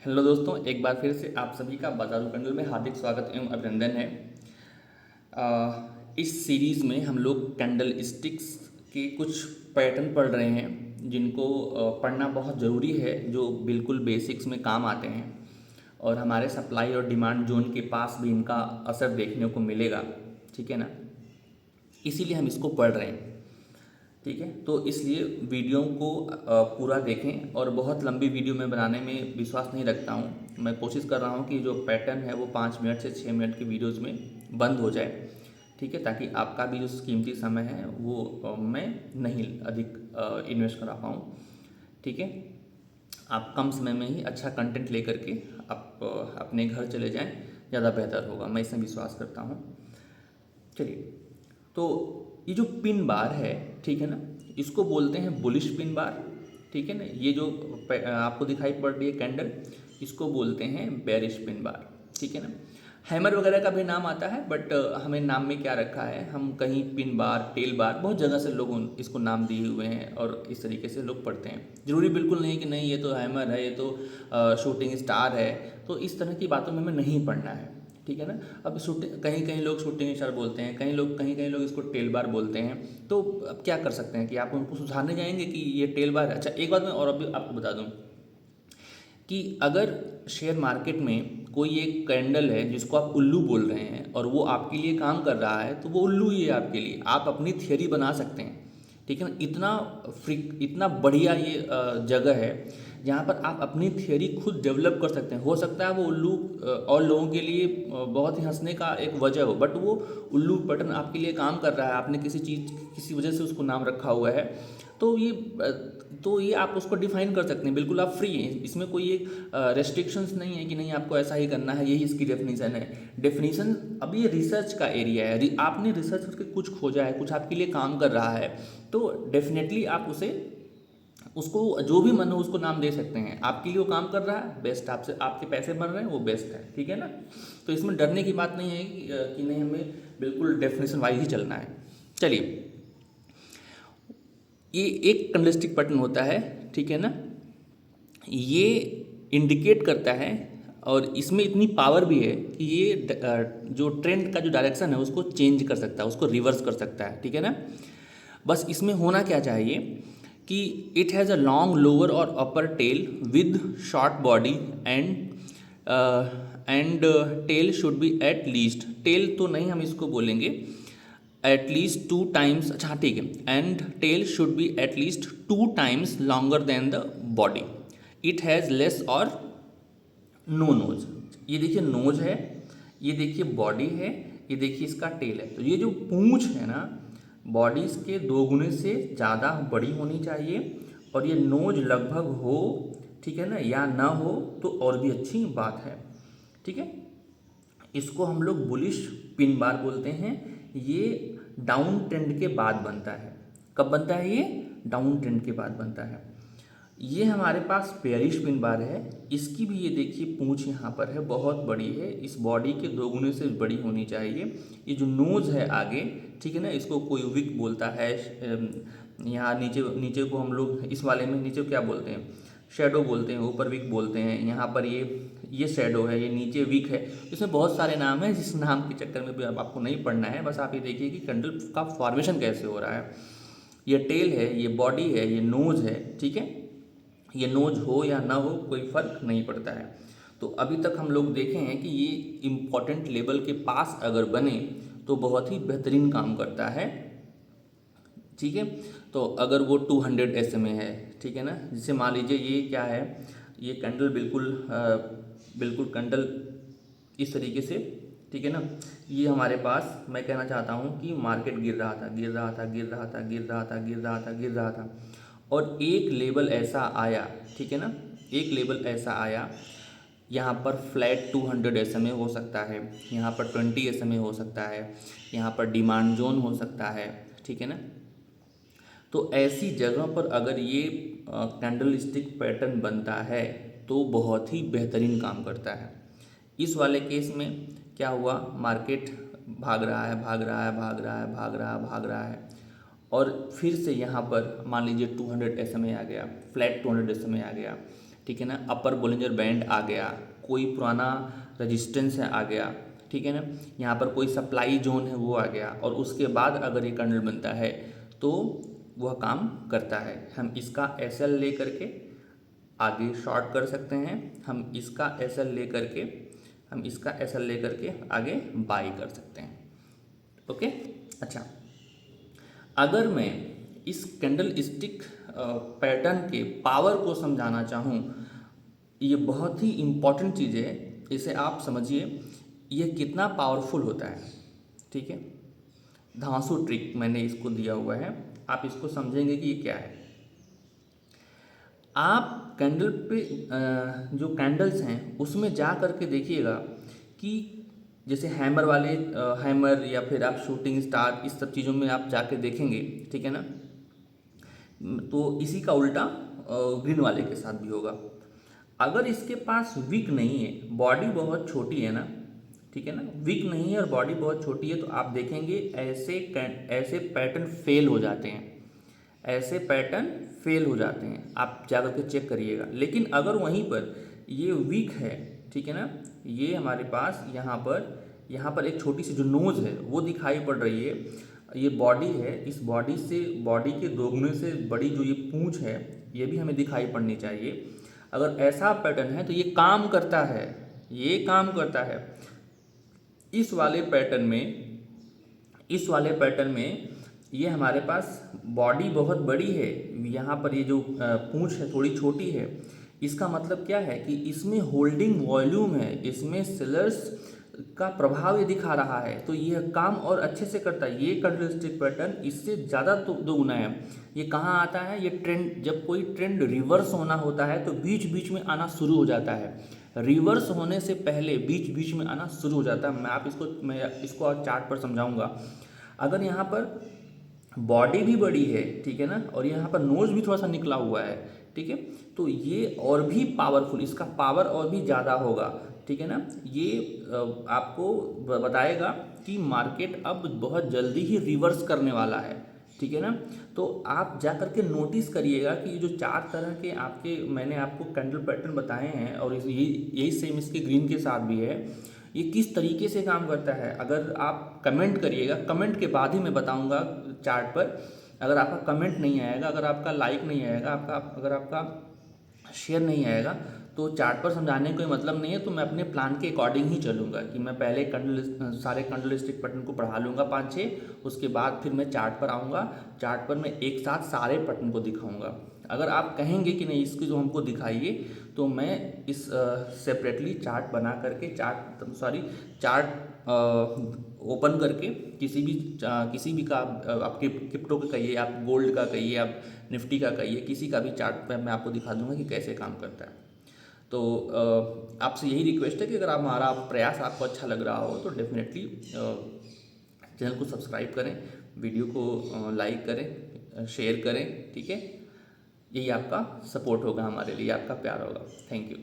Hello दोस्तों, एक बार फिर से आप सभी का बाजारू कैंडल में हार्दिक स्वागत एवं अभिनंदन है। इस सीरीज़ में हम लोग कैंडल स्टिक्स के कुछ पैटर्न पढ़ रहे हैं जिनको पढ़ना बहुत ज़रूरी है, जो बिल्कुल बेसिक्स में काम आते हैं और हमारे सप्लाई और डिमांड जोन के पास भी इनका असर देखने को मिलेगा। ठीक है ना, इसीलिए हम इसको पढ़ रहे हैं। ठीक है, तो इसलिए वीडियो को पूरा देखें और बहुत लंबी वीडियो में बनाने में विश्वास नहीं रखता हूँ। मैं कोशिश कर रहा हूँ कि जो पैटर्न है वो 5 मिनट से 6 मिनट की वीडियोज़ में बंद हो जाए। ठीक है, ताकि आपका भी जो कीमती समय है वो मैं नहीं अधिक इन्वेस्ट करा पाऊँ। ठीक है, आप कम समय में ही अच्छा कंटेंट लेकर के आप अपने घर चले जाएं, ज़्यादा बेहतर होगा, मैं इसमें विश्वास करता हूँ। चलिए, तो ये जो पिन बार है, ठीक है ना, इसको बोलते हैं बुलिश पिन बार। ठीक है ना, ये जो आपको दिखाई पड़ रही है कैंडल, इसको बोलते हैं बेरिश पिन बार। ठीक है ना, हैमर वगैरह का भी नाम आता है, बट हमें नाम में क्या रखा है, हम कहीं पिन बार, टेल बार, बहुत जगह से लोग इसको नाम दिए हुए हैं और इस तरीके से लोग पढ़ते हैं। ज़रूरी बिल्कुल नहीं कि नहीं ये तो हैमर है, ये तो शूटिंग स्टार है, तो इस तरह की बातों में हमें नहीं पढ़ना है। ठीक है ना, अब शूटिंग कहीं कहीं लोग शूटिंग स्टार बोलते हैं, कहीं लोग इसको टेल बार बोलते हैं। तो अब क्या कर सकते हैं कि आप उनको सुधारने जाएंगे कि ये टेल बार है। अच्छा, एक बात मैं और अभी आपको बता दूं कि अगर शेयर मार्केट में कोई एक कैंडल है जिसको आप उल्लू बोल रहे हैं और वो आपके लिए काम कर रहा है, तो वो उल्लू ही है आपके लिए। आप अपनी थियरी बना सकते हैं। ठीक है ना, इतना बढ़िया ये जगह है जहाँ पर आप अपनी थियरी खुद डेवलप कर सकते हैं। हो सकता है वो उल्लू और लोगों के लिए बहुत ही हंसने का एक वजह हो, बट वो उल्लू पैटर्न आपके लिए काम कर रहा है। आपने किसी वजह से उसको नाम रखा हुआ है, तो ये आप उसको डिफाइन कर सकते हैं। बिल्कुल आप फ्री हैं, इसमें कोई एक रेस्ट्रिक्शंस नहीं है कि नहीं आपको ऐसा ही करना है, यही इसकी डेफिनेशन है। डेफिनेशन अब ये रिसर्च का एरिया है, आपने रिसर्च करके कुछ खोजा है, कुछ आपके लिए काम कर रहा है, तो डेफिनेटली आप उसको जो भी मन हो उसको नाम दे सकते हैं। आपके लिए वो काम कर रहा है, बेस्ट। आपसे आपके पैसे बन रहे हैं, वो बेस्ट है। ठीक है ना, तो इसमें डरने की बात नहीं है कि नहीं, हमें बिल्कुल डेफिनेशन वाइज ही चलना है। चलिए, ये एक कैंडलस्टिक पैटर्न होता है। ठीक है ना, ये इंडिकेट करता है और इसमें इतनी पावर भी है कि ये जो ट्रेंड का जो डायरेक्शन है उसको चेंज कर सकता है, उसको रिवर्स कर सकता है। ठीक है ना, बस इसमें होना क्या चाहिए कि it has a long lower और upper tail with short body and tail should be at least, tail तो नहीं हम इसको बोलेंगे, एट लीस्ट 2 टाइम्स, अच्छा हाँ ठीक है, and tail should be at least 2 times longer than the body. It has less और नो नोज। ये देखिए नोज है, ये देखिए बॉडी है, ये देखिए इसका टेल है। तो ये जो पूंछ है ना, बॉडी के 2 गुने से ज़्यादा बड़ी होनी चाहिए और ये नोज लगभग हो, ठीक है ना, या ना हो तो और भी अच्छी बात है। ठीक है, इसको हम लोग बुलिश पिन बार बोलते हैं। ये डाउन ट्रेंड के बाद बनता है। कब बनता है ये? डाउन ट्रेंड के बाद बनता है। ये हमारे पास बेयरिश पिन बार है। इसकी भी ये देखिए पूंछ यहाँ पर है, बहुत बड़ी है, इस बॉडी के 2 गुने से बड़ी होनी चाहिए। ये जो नोज है आगे, ठीक है ना, इसको कोई विक बोलता है। यहाँ नीचे नीचे को हम लोग इस वाले में नीचे क्या बोलते हैं, शेडो बोलते हैं, ऊपर विक बोलते हैं। यहाँ पर ये शेडो है, ये नीचे विक है। इसमें बहुत सारे नाम हैं, जिस नाम के चक्कर में भी अब आपको नहीं पढ़ना है। बस आप ये देखिए कि कैंडल का फॉर्मेशन कैसे हो रहा है। ये टेल है, ये बॉडी है, ये नोज है। ठीक है, ये नोज हो या ना हो कोई फर्क नहीं पड़ता है। तो अभी तक हम लोग देखे हैं कि ये इम्पॉर्टेंट लेवल के पास अगर बने तो बहुत ही बेहतरीन काम करता है। ठीक है, तो अगर वो 200 SMA है, ठीक है ना, जिसे मान लीजिए ये क्या है, ये कैंडल बिल्कुल कैंडल इस तरीके से, ठीक है ना, ये हमारे पास, मैं कहना चाहता हूँ कि मार्केट गिर रहा था, गिर रहा था, गिर रहा था, गिर रहा था, गिर रहा था, गिर रहा था, और एक लेवल ऐसा आया, ठीक है ना, एक लेवल ऐसा आया, यहाँ पर फ्लैट 200 SMA हो सकता है, यहाँ पर 20 SMA हो सकता है, यहाँ पर डिमांड जोन हो सकता है। ठीक है ना, तो ऐसी जगह पर अगर ये कैंडल स्टिक पैटर्न बनता है तो बहुत ही बेहतरीन काम करता है। इस वाले केस में क्या हुआ, मार्केट भाग रहा है, भाग रहा है, भाग रहा है, भाग रहा है, भाग रहा है, और फिर से यहाँ पर मान लीजिए 200 SMA आ गया, फ्लैट 200 SMA आ गया। ठीक है ना, अपर बोलिंजर बैंड आ गया, कोई पुराना रेजिस्टेंस है आ गया, ठीक है ना, यहाँ पर कोई सप्लाई जोन है वो आ गया, और उसके बाद अगर ये कंडल बनता है तो वह काम करता है। हम इसका एसएल ले करके आगे शॉर्ट कर सकते हैं, हम इसका एसएल ले करके आगे बाई कर सकते हैं। ओके, अच्छा, अगर मैं इस कैंडल स्टिक पैटर्न के पावर को समझाना चाहूँ, ये बहुत ही इम्पॉर्टेंट चीज़ है, इसे आप समझिए ये कितना पावरफुल होता है। ठीक है, धांसू ट्रिक मैंने इसको दिया हुआ है, आप इसको समझेंगे कि ये क्या है। आप कैंडल पे जो कैंडल्स हैं उसमें जा करके देखिएगा कि जैसे हैमर वाले हैमर या फिर आप शूटिंग स्टार इस सब चीज़ों में आप जाके देखेंगे, ठीक है ना, तो इसी का उल्टा ग्रीन वाले के साथ भी होगा। अगर इसके पास विक नहीं है, बॉडी बहुत छोटी है ना, ठीक है ना, विक नहीं है और बॉडी बहुत छोटी है, तो आप देखेंगे ऐसे पैटर्न फेल हो जाते हैं, ऐसे पैटर्न फेल हो जाते हैं, आप जाकर के चेक करिएगा। लेकिन अगर वहीं पर ये वीक है, ठीक है ना, ये हमारे पास यहाँ पर एक छोटी सी जो नोज़ है वो दिखाई पड़ रही है, ये बॉडी है, इस बॉडी के दोगुने से बड़ी जो ये पूंछ है ये भी हमें दिखाई पड़नी चाहिए। अगर ऐसा पैटर्न है तो ये काम करता है, ये काम करता है। इस वाले पैटर्न में ये हमारे पास बॉडी बहुत बड़ी है, यहाँ पर ये जो पूंछ है थोड़ी छोटी है, इसका मतलब क्या है कि इसमें होल्डिंग वॉल्यूम है, इसमें सेलर्स का प्रभाव ये दिखा रहा है, तो यह काम और अच्छे से करता है। ये कैंडलस्टिक पैटर्न इससे ज़्यादा दोगुना है। ये कहाँ आता है, ये ट्रेंड, जब कोई ट्रेंड रिवर्स होना होता है तो बीच बीच में आना शुरू हो जाता है, रिवर्स होने से पहले बीच बीच में आना शुरू हो जाता है। मैं इसको और चार्ट पर समझाऊंगा। अगर यहाँ पर बॉडी भी बड़ी है, ठीक है ना, और यहाँ पर नोज भी थोड़ा सा निकला हुआ है, ठीक है, तो ये और भी पावरफुल, इसका पावर और भी ज़्यादा होगा, ठीक है ना। ये आपको बताएगा कि मार्केट अब बहुत जल्दी ही रिवर्स करने वाला है, ठीक है ना। तो आप जा करके नोटिस करिएगा कि ये जो 4 तरह के मैंने आपको कैंडल पैटर्न बताए हैं, और यही सेम इसके ग्रीन के साथ भी है, ये किस तरीके से काम करता है। अगर आप कमेंट करिएगा, कमेंट के बाद ही मैं बताऊंगा चार्ट पर। अगर आपका कमेंट नहीं आएगा, अगर आपका लाइक नहीं आएगा, अगर आपका शेयर नहीं आएगा, तो चार्ट पर समझाने का कोई मतलब नहीं है। तो मैं अपने प्लान के अकॉर्डिंग ही चलूँगा कि मैं पहले सारे कैंडलस्टिक पैटर्न को पढ़ा लूँगा 5-6, उसके बाद फिर मैं चार्ट पर आऊँगा, चार्ट पर मैं एक साथ सारे पैटर्न को दिखाऊँगा। अगर आप कहेंगे कि नहीं इसकी जो हमको दिखाइए, तो मैं इस सेपरेटली चार्ट बना करके चार्ट ओपन करके किसी भी का आप क्रिप्टो का कहिए, आप गोल्ड का कहिए, आप निफ्टी का कहिए, किसी का भी चार्ट पे मैं आपको दिखा दूंगा कि कैसे काम करता है। तो आपसे यही रिक्वेस्ट है कि अगर हमारा प्रयास आपको अच्छा लग रहा हो तो डेफिनेटली चैनल को सब्सक्राइब करें, वीडियो को लाइक करें, शेयर करें, ठीक है। यही आपका सपोर्ट होगा, हमारे लिए आपका प्यार होगा। Thank you.